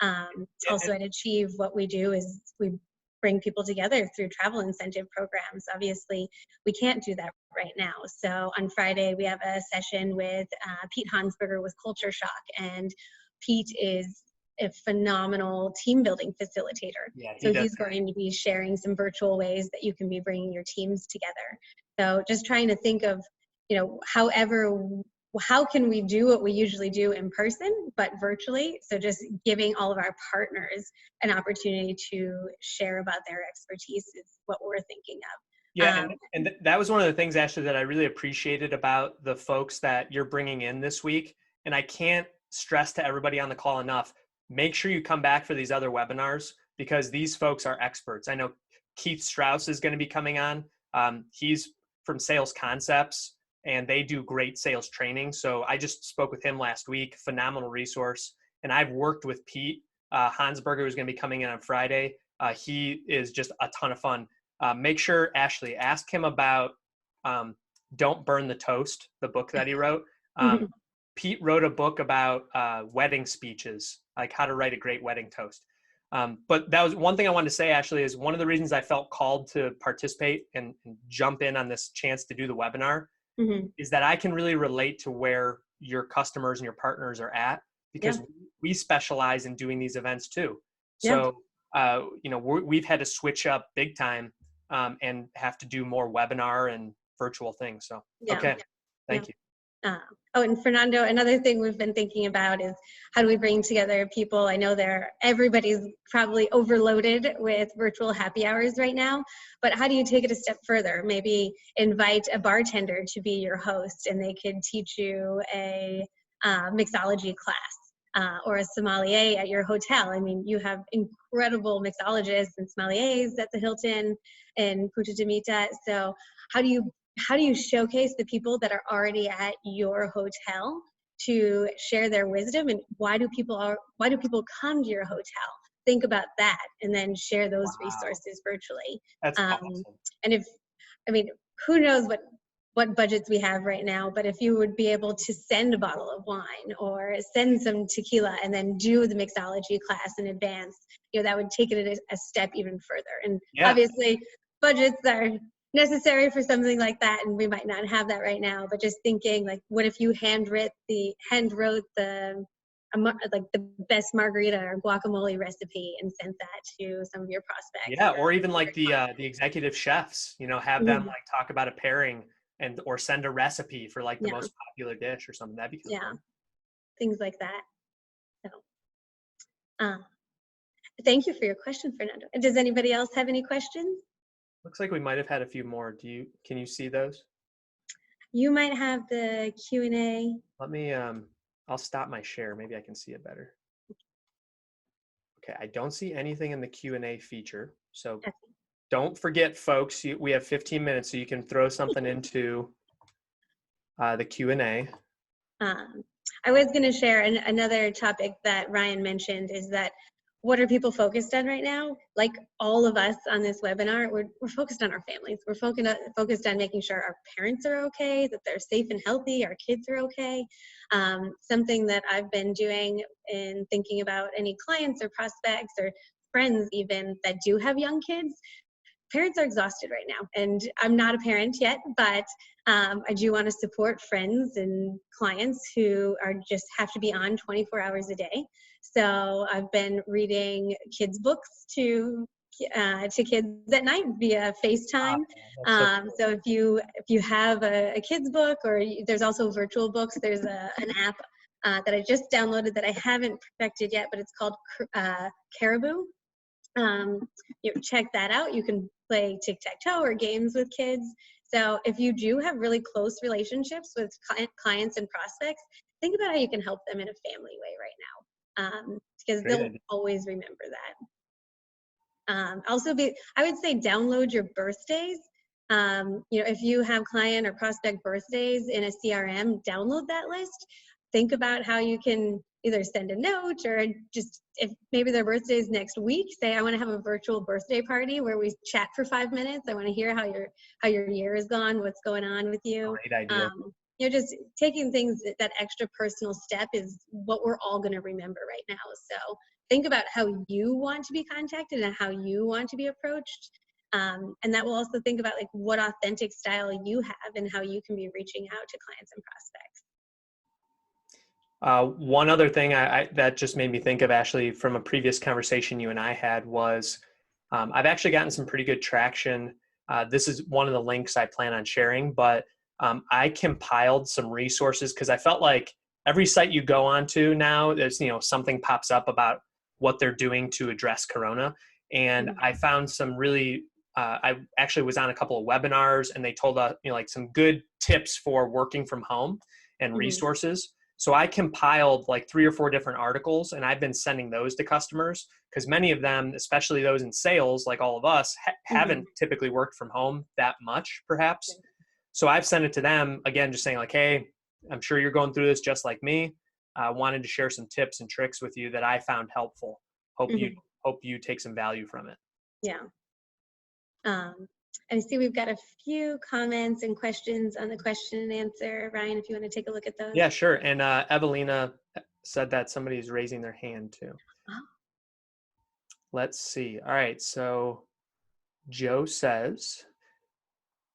tactics. Also at Achieve, what we do is we bring people together through travel incentive programs. Obviously, we can't do that right now. So on Friday, we have a session with Pete Hansberger with Culture Shock, and Pete is a phenomenal team building facilitator. Yeah, so he's going to be sharing some virtual ways that you can be bringing your teams together. So just trying to think of, how can we do what we usually do in person, but virtually? So just giving all of our partners an opportunity to share about their expertise is what we're thinking of. Yeah, and that was one of the things, Ashley, that I really appreciated about the folks that you're bringing in this week. And I can't stress to everybody on the call enough, make sure you come back for these other webinars because these folks are experts. I know Keith Strauss is going to be coming on. He's from Sales Concepts, and they do great sales training. So I just spoke with him last week, phenomenal resource. And I've worked with Pete Hansberger, who's going to be coming in on Friday. He is just a ton of fun. Make sure, Ashley, ask him about Don't Burn the Toast, the book that he wrote. Pete wrote a book about wedding speeches, like how to write a great wedding toast. But that was one thing I wanted to say, Ashley, is one of the reasons I felt called to participate and jump in on this chance to do the webinar is that I can really relate to where your customers and your partners are at because we specialize in doing these events too. So, we've had to switch up big time and have to do more webinar and virtual things. So, okay. Thank you. And Fernando, another thing we've been thinking about is how do we bring together people? I know everybody's probably overloaded with virtual happy hours right now, but how do you take it a step further? Maybe invite a bartender to be your host and they could teach you a mixology class. or a sommelier at your hotel. I mean, you have incredible mixologists and sommeliers at the Hilton in Punta de Mita. So how do you showcase the people that are already at your hotel to share their wisdom, and why do people come to your hotel? Think about that, and then share those resources virtually. That's awesome. And who knows what budgets we have right now, but if you would be able to send a bottle of wine or send some tequila and then do the mixology class in advance, that would take it a step even further. And obviously budgets are necessary for something like that, and we might not have that right now, but just thinking, like, what if you handwrote the best margarita or guacamole recipe and sent that to some of your prospects? Yeah, or even like the executive chefs, have them like talk about a pairing or send a recipe for like the most popular dish or something. That'd be fun. Things like that. So, thank you for your question, Fernando. Does anybody else have any questions? Looks like we might have had a few more. Can you see those? You might have the Q&A. Let me, I'll stop my share. Maybe I can see it better. Okay, I don't see anything in the Q&A feature. So don't forget, folks, we have 15 minutes, so you can throw something into the Q&A. I was going to share another topic that Ryan mentioned, is that what are people focused on right now? Like all of us on this webinar, we're focused on our families. We're focused on making sure our parents are okay, that they're safe and healthy, our kids are okay. Something that I've been doing in thinking about any clients or prospects or friends even that do have young kids, parents are exhausted right now. And I'm not a parent yet, but I do want to support friends and clients who just have to be on 24 hours a day. So I've been reading kids' books to kids at night via FaceTime. So if you have a kids' book, or there's also virtual books, there's an app that I just downloaded that I haven't perfected yet, but it's called Caribou. Check that out. You can play tic-tac-toe or games with kids. So if you do have really close relationships with clients and prospects, think about how you can help them in a family way right now, because they'll always remember that. I would say download your birthdays. If you have client or prospect birthdays in a CRM, download that list. Think about how you can either send a note, or just, if maybe their birthday is next week, say, I want to have a virtual birthday party where we chat for 5 minutes. I want to hear how your year has gone, what's going on with you. Great idea. Just taking things, that extra personal step is what we're all going to remember right now. So think about how you want to be contacted and how you want to be approached. And that will also think about like what authentic style you have and how you can be reaching out to clients and prospects. One other thing that just made me think of, Ashley, from a previous conversation you and I had was, I've actually gotten some pretty good traction. This is one of the links I plan on sharing, but I compiled some resources because I felt like every site you go onto now, there's, something pops up about what they're doing to address Corona. And I found some really, I actually was on a couple of webinars, and they told us, like some good tips for working from home and resources. So I compiled like 3 or 4 different articles, and I've been sending those to customers because many of them, especially those in sales, like all of us, haven't typically worked from home that much, perhaps. So I've sent it to them, again, just saying like, hey, I'm sure you're going through this just like me. I wanted to share some tips and tricks with you that I found helpful. Hope you take some value from it. Yeah. I see we've got a few comments and questions on the question and answer. Ryan, if you want to take a look at those. Yeah, sure. And Evelina said that somebody's raising their hand too. Oh. Let's see. All right. So Joe says,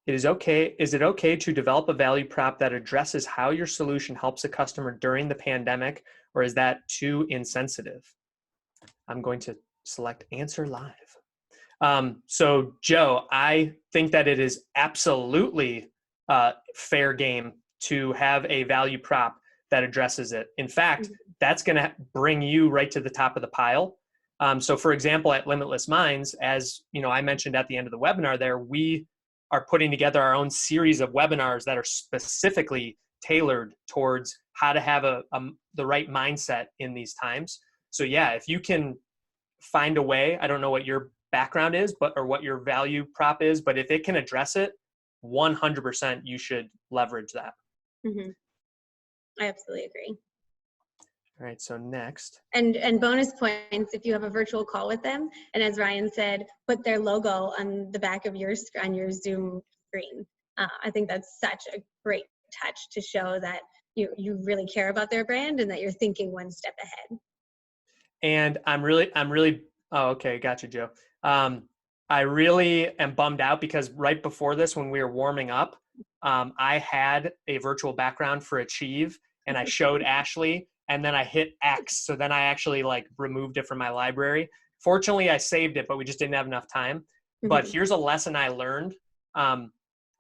is it okay to develop a value prop that addresses how your solution helps a customer during the pandemic, or is that too insensitive? I'm going to select answer live. So Joe, I think that it is absolutely fair game to have a value prop that addresses it. In fact, that's going to bring you right to the top of the pile. So for example, at Limitless Minds, as I mentioned at the end of the webinar there, we are putting together our own series of webinars that are specifically tailored towards how to have the right mindset in these times. So yeah, if you can find a way, I don't know what your background is, or what your value prop is, but if it can address it, 100% you should leverage that. Mm-hmm. I absolutely agree. All right, so next. And bonus points if you have a virtual call with them, and as Ryan said, put their logo on the back of your Zoom screen. I think that's such a great touch to show that you really care about their brand and that you're thinking one step ahead. And I'm really, oh, okay, gotcha, Joe. I really am bummed out because right before this, when we were warming up, I had a virtual background for Achieve, and I showed Ashley, and then I hit X. So then I actually like removed it from my library. Fortunately, I saved it, but we just didn't have enough time. Mm-hmm. But here's a lesson I learned.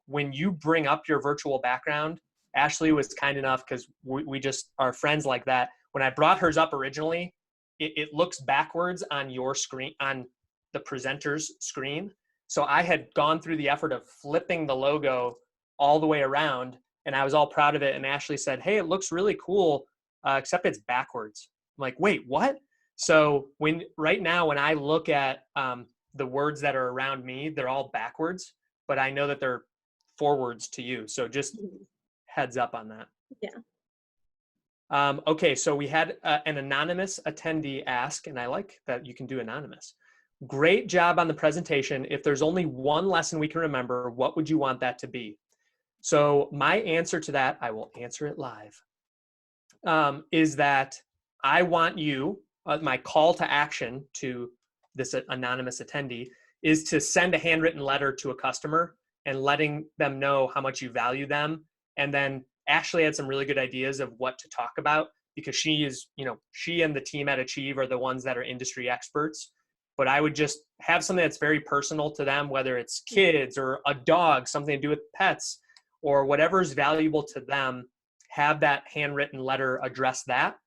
When you bring up your virtual background, Ashley was kind enough, because we just are friends like that. When I brought hers up originally, it looks backwards on your screen, on the presenter's screen. So I had gone through the effort of flipping the logo all the way around, and I was all proud of it. And Ashley said, "Hey, it looks really cool, except it's backwards." I'm like, "Wait, what?" So right now, when I look at the words that are around me, they're all backwards, but I know that they're forwards to you. So just heads up on that. Yeah. Okay, so we had an anonymous attendee ask, and I like that you can do anonymous. Great job on the presentation. If there's only one lesson we can remember, what would you want that to be? So my answer to that, I will answer it live, is that I want you, my call to action to this anonymous attendee is to send a handwritten letter to a customer and letting them know how much you value them. And then Ashley had some really good ideas of what to talk about, because she and the team at Achieve are the ones that are industry experts. But I would just have something that's very personal to them, whether it's kids or a dog, something to do with pets, or whatever's valuable to them. Have that handwritten letter address that,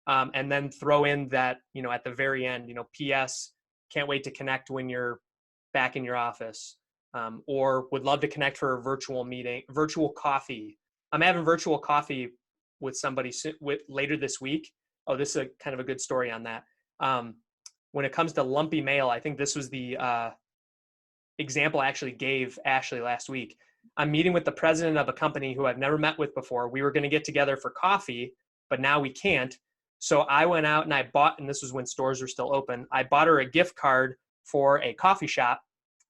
and then throw in that, at the very end, P.S. can't wait to connect when you're back in your office, or would love to connect for a virtual coffee. I'm having virtual coffee with somebody later this week. Oh, this is a kind of a good story on that. When it comes to lumpy mail, I think this was the example I actually gave Ashley last week. I'm meeting with the president of a company who I've never met with before. We were going to get together for coffee, but now we can't. So I went out and I bought, and this was when stores were still open, I bought her a gift card for a coffee shop.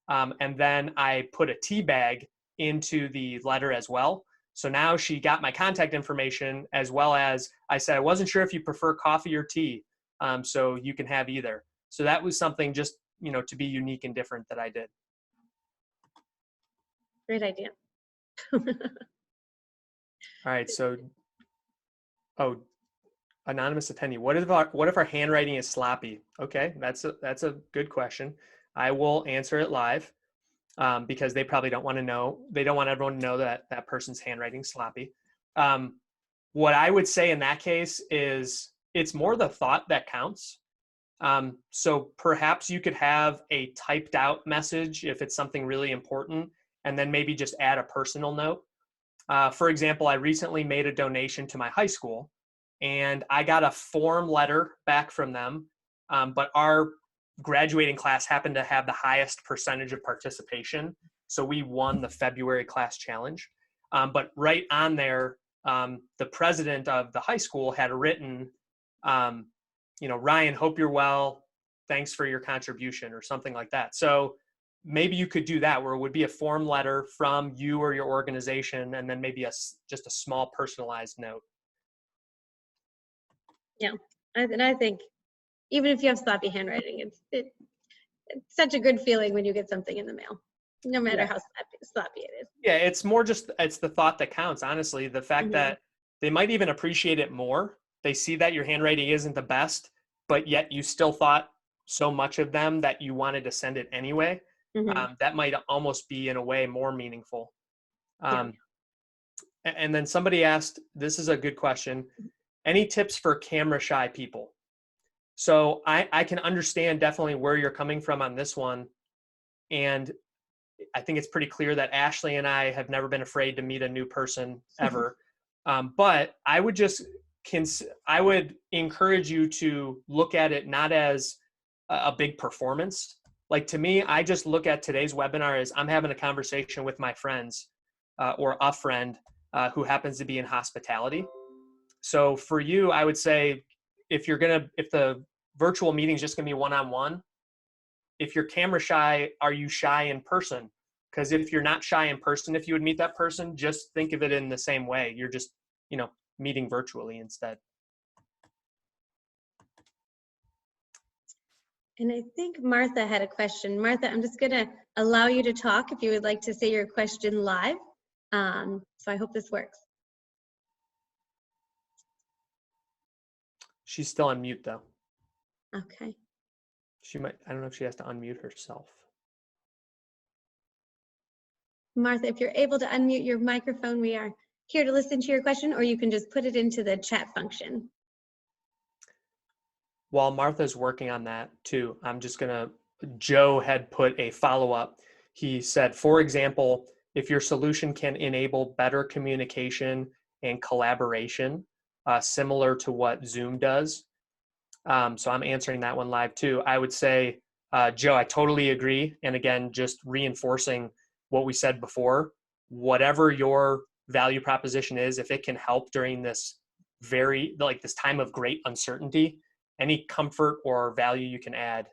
And then I put a tea bag into the letter as well. So now she got my contact information, as well as I said, I wasn't sure if you prefer coffee or tea. So you can have either. So that was something just, to be unique and different that I did. Great idea. All right. So, anonymous attendee, what if our handwriting is sloppy? Okay. That's a good question. I will answer it live, because they probably don't want to know. They don't want everyone to know that person's handwriting sloppy. What I would say in that case is it's more the thought that counts. So perhaps you could have a typed out message if it's something really important, and then maybe just add a personal note. For example, I recently made a donation to my high school, and I got a form letter back from them, but our graduating class happened to have the highest percentage of participation. So we won the February class challenge. But right on there, the president of the high school had written, Ryan, hope you're well. Thanks for your contribution, or something like that. So maybe you could do that, where it would be a form letter from you or your organization, and then maybe just a small personalized note. Yeah, and I think even if you have sloppy handwriting, it's such a good feeling when you get something in the mail, no matter how sloppy it is. Yeah, it's more just, it's the thought that counts, honestly. The fact that they might even appreciate it more. They see that your handwriting isn't the best, but yet you still thought so much of them that you wanted to send it anyway. That might almost be, in a way, more meaningful. And then somebody asked, this is a good question, any tips for camera shy people? So I can understand definitely where you're coming from on this one. And I think it's pretty clear that Ashley and I have never been afraid to meet a new person ever. But I would I would encourage you to look at it not as a big performance. Like to me, I just look at today's webinar as I'm having a conversation with my friends or a friend who happens to be in hospitality. So for you, I would say if the virtual meeting is just gonna be one-on-one, if you're camera shy, are you shy in person? Because if you're not shy in person, if you would meet that person, just think of it in the same way. You're just, meeting virtually instead. And I think Martha had a question. Martha, I'm just gonna allow you to talk if you would like to say your question live. So I hope this works. She's still on mute though. Okay. I don't know if she has to unmute herself. Martha, if you're able to unmute your microphone, we are here to listen to your question, or you can just put it into the chat function. While Martha's working on that too, Joe had put a follow-up. He said, for example, if your solution can enable better communication and collaboration, similar to what Zoom does. So I'm answering that one live too. I would say, Joe, I totally agree. And again, just reinforcing what we said before, whatever your value proposition is, if it can help during this this time of great uncertainty, any comfort or value you can add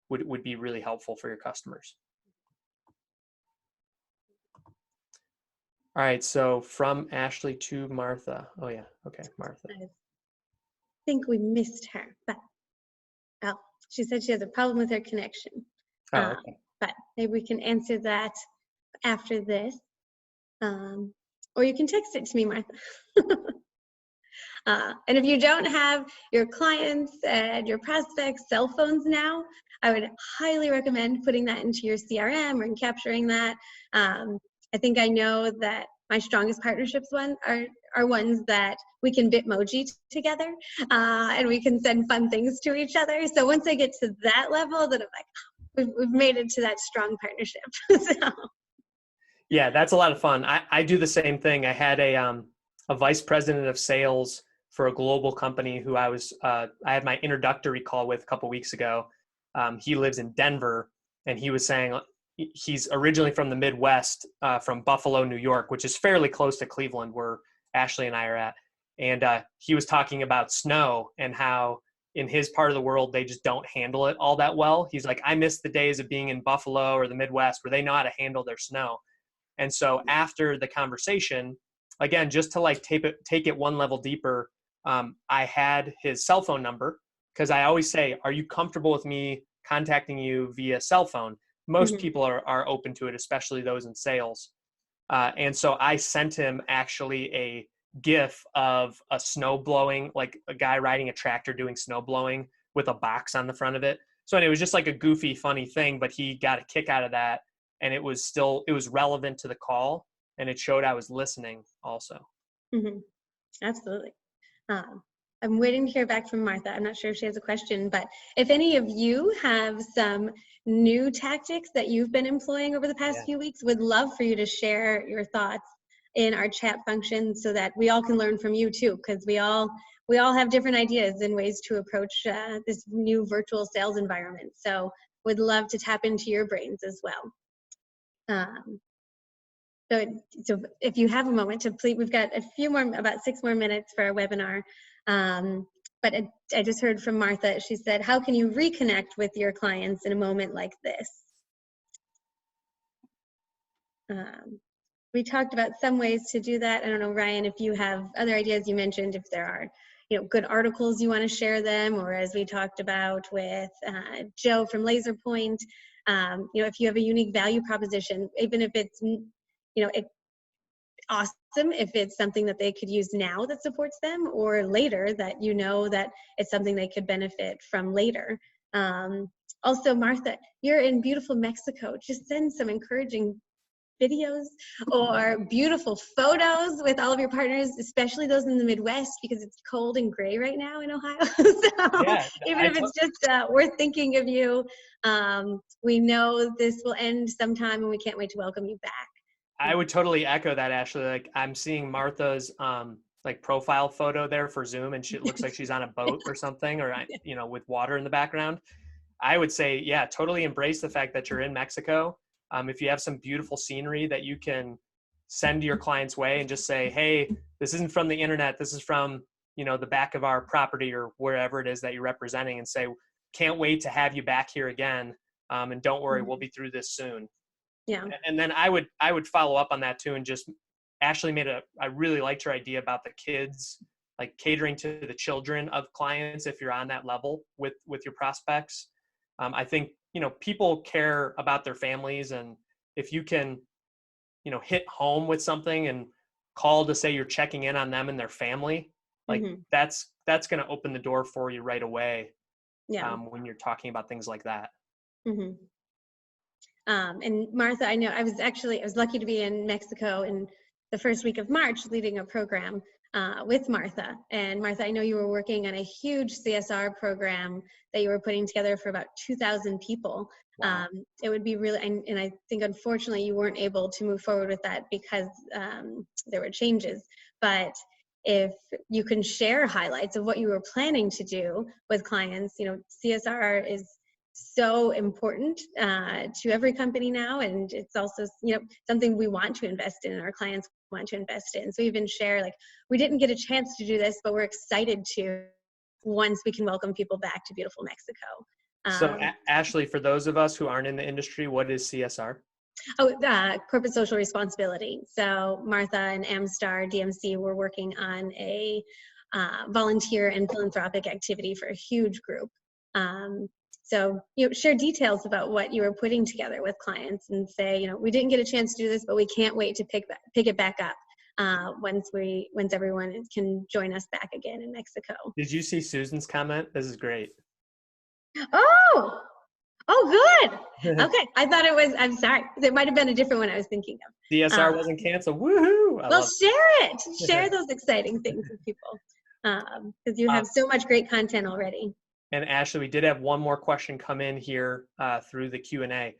would be really helpful for your customers. All right, so from Ashley to Martha. Oh yeah, okay, Martha. I think we missed her, but she said she has a problem with her connection. Oh, okay. But maybe we can answer that after this. Or you can text it to me, Martha. And if you don't have your clients and your prospects' cell phones now, I would highly recommend putting that into your CRM and capturing that. I think I know that my strongest partnerships are ones that we can Bitmoji together and we can send fun things to each other. So once I get to that level, then I'm like, we've made it to that strong partnership. So. Yeah, that's a lot of fun. I do the same thing. I had a vice president of sales for a global company who I had my introductory call with a couple weeks ago. He lives in Denver, and he was saying he's originally from the Midwest, from Buffalo, New York, which is fairly close to Cleveland, where Ashley and I are at. And he was talking about snow and how in his part of the world, they just don't handle it all that well. He's like, I miss the days of being in Buffalo or the Midwest where they know how to handle their snow. And so after the conversation, again, just to take it one level deeper, I had his cell phone number because I always say, are you comfortable with me contacting you via cell phone? Most people are open to it, especially those in sales. And so I sent him actually a GIF of a snow blowing, like a guy riding a tractor doing snow blowing with a box on the front of it. So anyway, it was just like a goofy, funny thing, but he got a kick out of that. And it was relevant to the call, and it showed I was listening also. Absolutely. I'm waiting to hear back from Martha. I'm not sure if she has a question, but if any of you have some new tactics that you've been employing over the past few weeks, would love for you to share your thoughts in our chat function so that we all can learn from you too, because we all have different ideas and ways to approach this new virtual sales environment. So would love to tap into your brains as well. So if you have a moment to please, we've got about 6 more minutes for our webinar. But I just heard from Martha, she said, how can you reconnect with your clients in a moment like this? We talked about some ways to do that. I don't know, Ryan, if you have other ideas. You mentioned if there are good articles you want to share them, or as we talked about with Joe from LaserPoint, if you have a unique value proposition, even if it's awesome if it's something that they could use now that supports them, or later that that it's something they could benefit from later. Also, Martha, you're in beautiful Mexico. Just send some encouraging videos or beautiful photos with all of your partners, especially those in the Midwest, because it's cold and gray right now in Ohio. Even if it's just we're thinking of you, we know this will end sometime and we can't wait to welcome you back. I would totally echo that, Ashley. Like I'm seeing Martha's like profile photo there for Zoom, and she it looks like she's on a boat or something, or with water in the background. I would say, yeah, totally embrace the fact that you're in Mexico. If you have some beautiful scenery that you can send to your client's way and just say, hey, this isn't from the internet. This is from, the back of our property or wherever it is that you're representing, and say, can't wait to have you back here again. And don't worry, we'll be through this soon. Yeah. And then I would follow up on that too. And just Ashley I really liked your idea about the kids, like catering to the children of clients. If you're on that level with your prospects, I think, people care about their families, and if you can, hit home with something and call to say you're checking in on them and their family, like that's going to open the door for you right away. Yeah. When you're talking about things like that. Mm-hmm. And Martha, I know I was lucky to be in Mexico in the first week of March leading a program with Martha. And Martha, I know you were working on a huge CSR program that you were putting together for about 2,000 people. Wow. It would be really, and I think unfortunately you weren't able to move forward with that because there were changes. But if you can share highlights of what you were planning to do with clients, CSR is so important to every company now, and it's also something we want to invest in and our clients want to invest in. So even share, like, we didn't get a chance to do this, but we're excited to once we can welcome people back to beautiful Mexico. So Ashley, for those of us who aren't in the industry, what is CSR? Corporate social responsibility. So Martha and Amstar DMC were working on a volunteer and philanthropic activity for a huge group. So share details about what you were putting together with clients and say, we didn't get a chance to do this, but we can't wait to pick it back up once everyone can join us back again in Mexico. Did you see Susan's comment? This is great. Oh, good. Okay. I thought it was, I'm sorry. It might have been a different one I was thinking of. CSR wasn't canceled. Woohoo. Well, share it. Share those exciting things with people because you have so much great content already. And Ashley, we did have one more question come in here through the Q&A.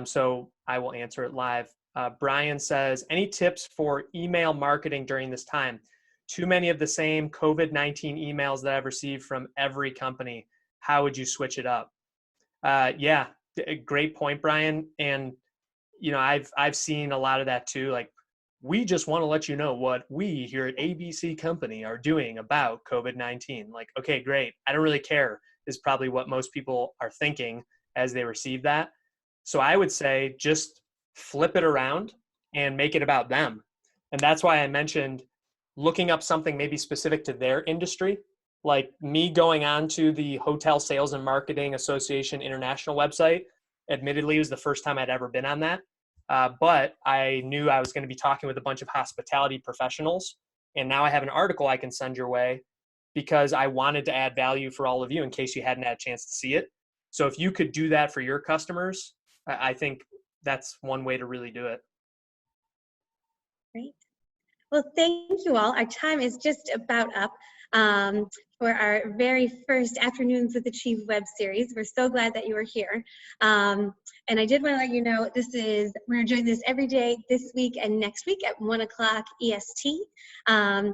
So I will answer it live. Brian says, any tips for email marketing during this time? Too many of the same COVID-19 emails that I've received from every company. How would you switch it up? Yeah, great point, Brian. And, I've seen a lot of that too. Like, we just want to let you know what we here at ABC Company are doing about COVID-19. Like, okay, great. I don't really care is probably what most people are thinking as they receive that. So I would say just flip it around and make it about them. And that's why I mentioned looking up something maybe specific to their industry. Like me going on to the Hotel Sales and Marketing Association International website, admittedly, it was the first time I'd ever been on that. But I knew I was going to be talking with a bunch of hospitality professionals. And now I have an article I can send your way because I wanted to add value for all of you in case you hadn't had a chance to see it. So if you could do that for your customers, I think that's one way to really do it. Great. Well, thank you all. Our time is just about up for our very first Afternoons with Achieve web series. We're so glad that you were here. And I did want to let you know we're doing this every day this week and next week at 1 o'clock EST. I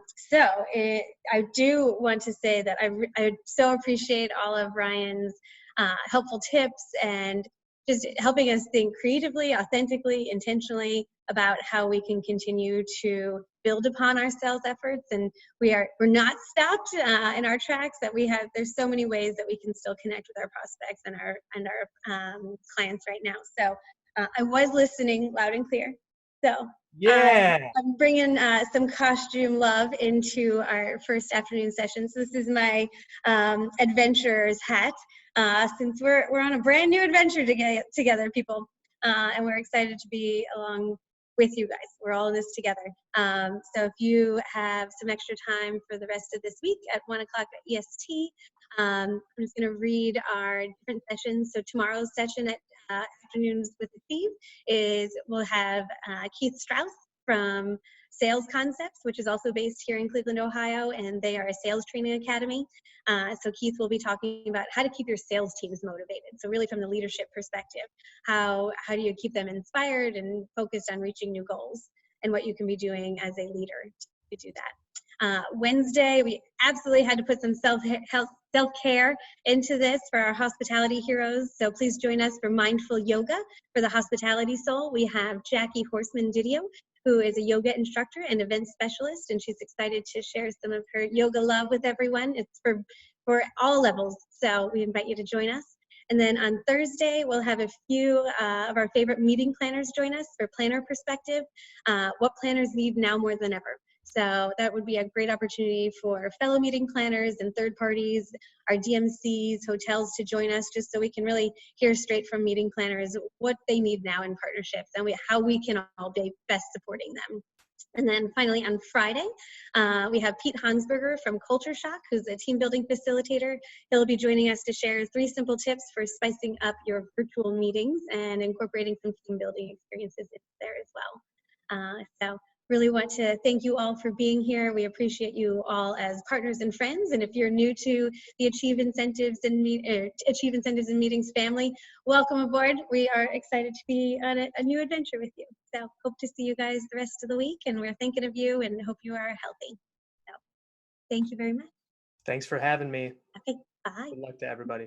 do want to say that I so appreciate all of Ryan's helpful tips and just helping us think creatively, authentically, intentionally about how we can continue to build upon our sales efforts. And we're not stopped in our tracks. There's so many ways that we can still connect with our prospects and our clients right now. So I was listening loud and clear. So yeah, I'm bringing some costume love into our first afternoon session. So this is my adventurer's hat. Since we're on a brand new adventure together, people, and we're excited to be along with you guys. We're all in this together. So if you have some extra time for the rest of this week at 1 o'clock at EST, I'm just going to read our different sessions. So tomorrow's session at Afternoons with Steve we'll have Keith Strauss from Sales Concepts, which is also based here in Cleveland, Ohio, and they are a sales training academy. So Keith will be talking about how to keep your sales teams motivated. So really from the leadership perspective, how do you keep them inspired and focused on reaching new goals, and what you can be doing as a leader to do that. Wednesday, we absolutely had to put some self-care into this for our hospitality heroes. So please join us for mindful yoga for the hospitality soul. We have Jackie Horseman Didio, who is a yoga instructor and event specialist, and she's excited to share some of her yoga love with everyone. It's for all levels, so we invite you to join us. And then on Thursday, we'll have a few of our favorite meeting planners join us for planner perspective, what planners need now more than ever. So that would be a great opportunity for fellow meeting planners and third parties, our DMCs, hotels to join us, just so we can really hear straight from meeting planners what they need now in partnerships and how we can all be best supporting them. And then finally on Friday, we have Pete Hansberger from Culture Shock, who's a team building facilitator. He'll be joining us to share 3 simple tips for spicing up your virtual meetings and incorporating some team building experiences there as well. So really want to thank you all for being here. We appreciate you all as partners and friends. And if you're new to the Achieve Incentives and Meetings family, welcome aboard. We are excited to be on a new adventure with you. So hope to see you guys the rest of the week, and we're thinking of you and hope you are healthy. So thank you very much. Thanks for having me. Okay, bye. Good luck to everybody.